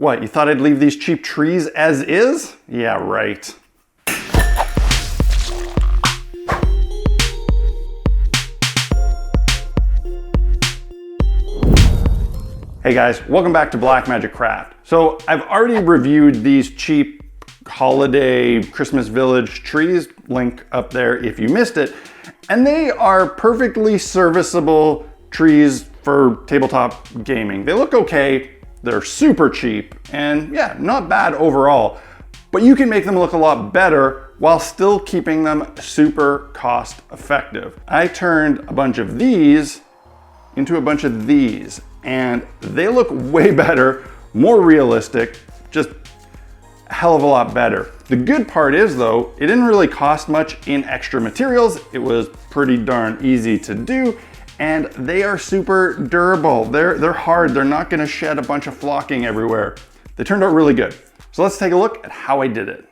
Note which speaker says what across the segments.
Speaker 1: What, you thought I'd leave these cheap trees as is? Yeah, right. Hey guys, welcome back to Blackmagic Craft. So I've already reviewed these cheap holiday Christmas village trees, link up there if you missed it, and they are perfectly serviceable trees for tabletop gaming. They look okay, they're super cheap, and yeah, not bad overall, but you can make them look a lot better while still keeping them super cost effective. I turned a bunch of these into a bunch of these, and they look way better, more realistic, just a hell of a lot better. The good part is though, it didn't really cost much in extra materials. It was pretty darn easy to do, and they are super durable. They're hard, they're not gonna shed a bunch of flocking everywhere. They turned out really good. So let's take a look at how I did it.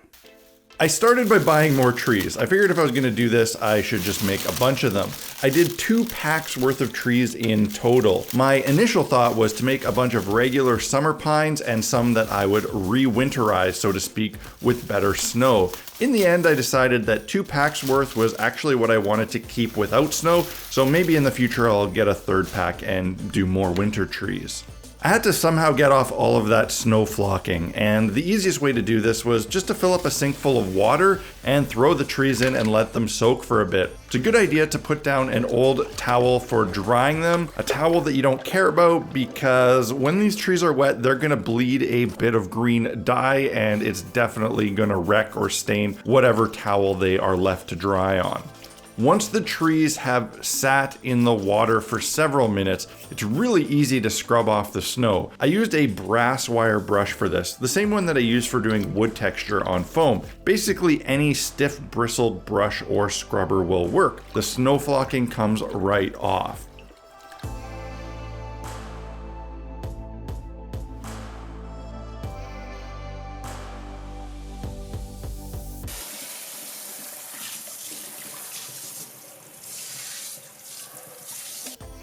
Speaker 1: I started by buying more trees. I figured if I was gonna do this, I should just make a bunch of them. I did 2 packs worth of trees in total. My initial thought was to make a bunch of regular summer pines and some that I would re-winterize, so to speak, with better snow. In the end, I decided that 2 packs worth was actually what I wanted to keep without snow, so maybe in the future I'll get a 3rd pack and do more winter trees. I had to somehow get off all of that snow flocking, and the easiest way to do this was just to fill up a sink full of water and throw the trees in and let them soak for a bit. It's a good idea to put down an old towel for drying them, a towel that you don't care about, because when these trees are wet, they're gonna bleed a bit of green dye, and it's definitely gonna wreck or stain whatever towel they are left to dry on. Once the trees have sat in the water for several minutes, it's really easy to scrub off the snow. I used a brass wire brush for this, the same one that I use for doing wood texture on foam. Basically any stiff bristled brush or scrubber will work. The snow flocking comes right off.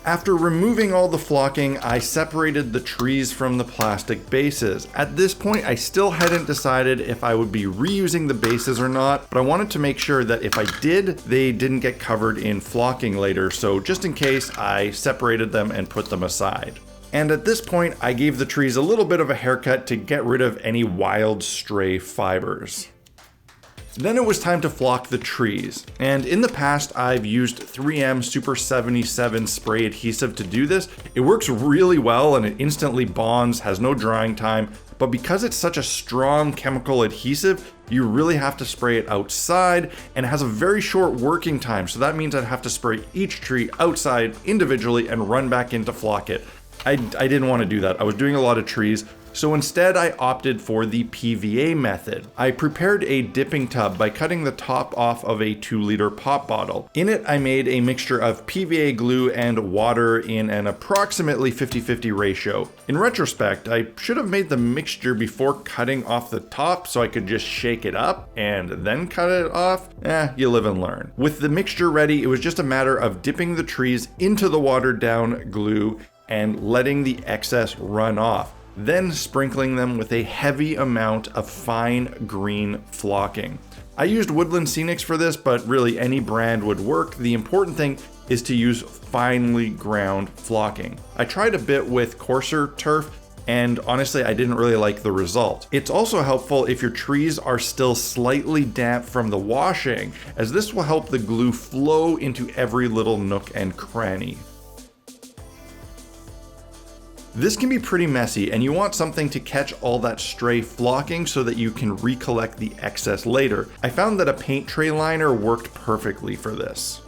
Speaker 1: After removing all the flocking, I separated the trees from the plastic bases. At this point, I still hadn't decided if I would be reusing the bases or not, but I wanted to make sure that if I did, they didn't get covered in flocking later, so just in case, I separated them and put them aside. And at this point, I gave the trees a little bit of a haircut to get rid of any wild stray fibers. Then it was time to flock the trees, and in the past I've used 3M Super 77 spray adhesive to do this. It works really well and it instantly bonds, has no drying time, but because it's such a strong chemical adhesive, you really have to spray it outside, and it has a very short working time, so that means I'd have to spray each tree outside individually and run back in to flock it. I didn't want to do that. I was doing a lot of trees, so instead I opted for the PVA method. I prepared a dipping tub by cutting the top off of a 2-liter pop bottle. In it I made a mixture of PVA glue and water in an approximately 50-50 ratio. In retrospect, I should have made the mixture before cutting off the top so I could just shake it up and then cut it off. You live and learn. With the mixture ready, it was just a matter of dipping the trees into the watered down glue and letting the excess run off, then sprinkling them with a heavy amount of fine green flocking. I used Woodland Scenics for this, but really any brand would work. The important thing is to use finely ground flocking. I tried a bit with coarser turf, and honestly I didn't really like the result. It's also helpful if your trees are still slightly damp from the washing, as this will help the glue flow into every little nook and cranny. This can be pretty messy, and you want something to catch all that stray flocking so that you can recollect the excess later. I found that a paint tray liner worked perfectly for this.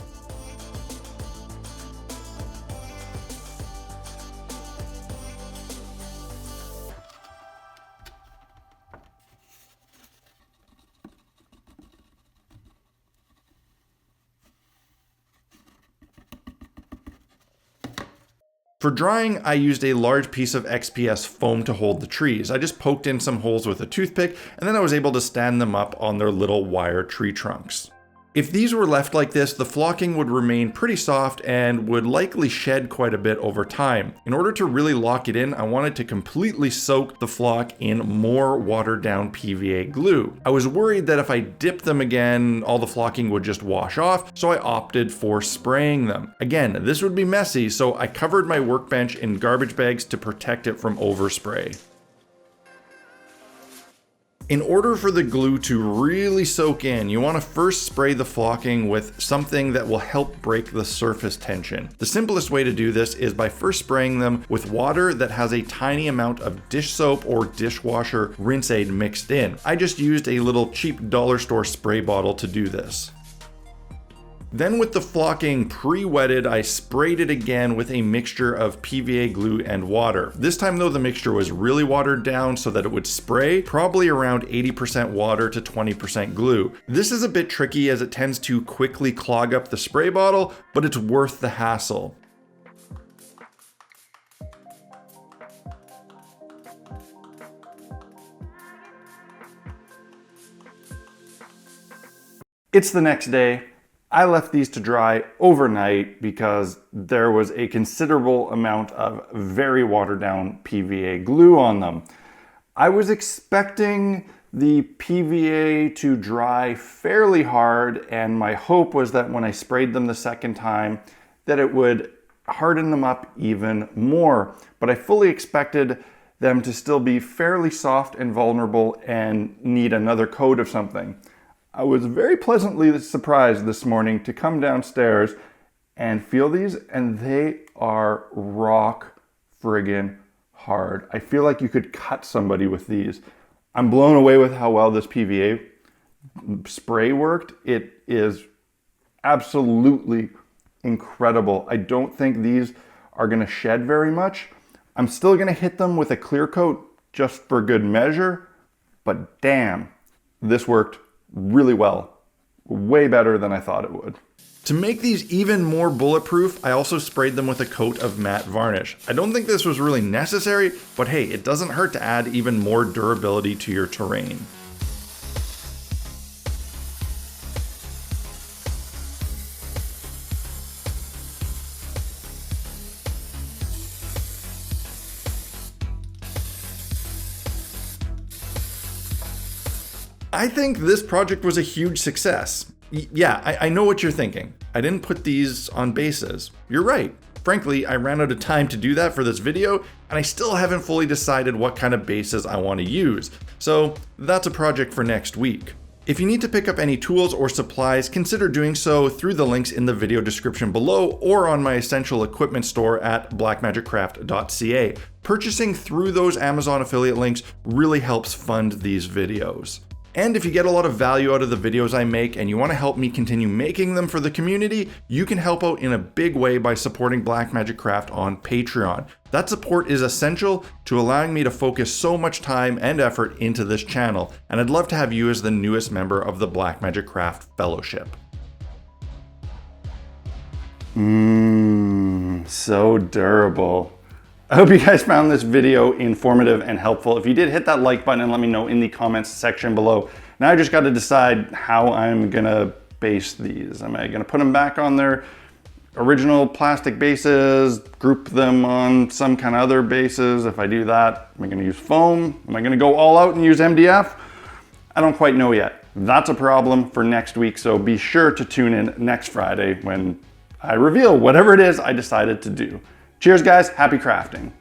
Speaker 1: For drying, I used a large piece of XPS foam to hold the trees. I just poked in some holes with a toothpick, and then I was able to stand them up on their little wire tree trunks.
Speaker 2: If these were left like this, the flocking would remain pretty soft and would likely shed quite a bit over time. In order to really lock it in, I wanted to completely soak the flock in more watered down PVA glue. I was worried that if I dipped them again, all the flocking would just wash off, so I opted for spraying them. Again, this would be messy, so I covered my workbench in garbage bags to protect it from overspray. In order for the glue to really soak in, you want to first spray the flocking with something that will help break the surface tension. The simplest way to do this is by first spraying them with water that has a tiny amount of dish soap or dishwasher rinse aid mixed in. I just used a little cheap dollar store spray bottle to do this. Then with the flocking pre-wetted, I sprayed it again with a mixture of PVA glue and water. This time though, the mixture was really watered down so that it would spray, probably around 80% water to 20% glue. This is a bit tricky as it tends to quickly clog up the spray bottle, but it's worth the hassle.
Speaker 1: It's the next day. I left these to dry overnight because there was a considerable amount of very watered down PVA glue on them. I was expecting the PVA to dry fairly hard, and my hope was that when I sprayed them the second time that it would harden them up even more. But I fully expected them to still be fairly soft and vulnerable and need another coat of something. I was very pleasantly surprised this morning to come downstairs and feel these, and they are rock friggin' hard. I feel like you could cut somebody with these. I'm blown away with how well this PVA spray worked. It is absolutely incredible. I don't think these are gonna shed very much. I'm still gonna hit them with a clear coat just for good measure, but damn, this worked really well. Way better than I thought it would.
Speaker 2: To make these even more bulletproof, I also sprayed them with a coat of matte varnish. I don't think this was really necessary, but hey, it doesn't hurt to add even more durability to your terrain. I think this project was a huge success. Yeah, I know what you're thinking. I didn't put these on bases. You're right. Frankly, I ran out of time to do that for this video, and I still haven't fully decided what kind of bases I want to use. So that's a project for next week. If you need to pick up any tools or supplies, consider doing so through the links in the video description below or on my essential equipment store at blackmagicraft.ca. Purchasing through those Amazon affiliate links really helps fund these videos. And if you get a lot of value out of the videos I make and you want to help me continue making them for the community, you can help out in a big way by supporting Blackmagic Craft on Patreon. That support is essential to allowing me to focus so much time and effort into this channel, and I'd love to have you as the newest member of the Blackmagic Craft Fellowship.
Speaker 1: So durable. I hope you guys found this video informative and helpful. If you did, hit that like button and let me know in the comments section below. Now I just got to decide how I'm gonna base these. Am I gonna put them back on their original plastic bases, group them on some kind of other bases? If I do that, am I gonna use foam? Am I gonna go all out and use MDF? I don't quite know yet. That's a problem for next week, so be sure to tune in next Friday when I reveal whatever it is I decided to do. Cheers guys, happy crafting.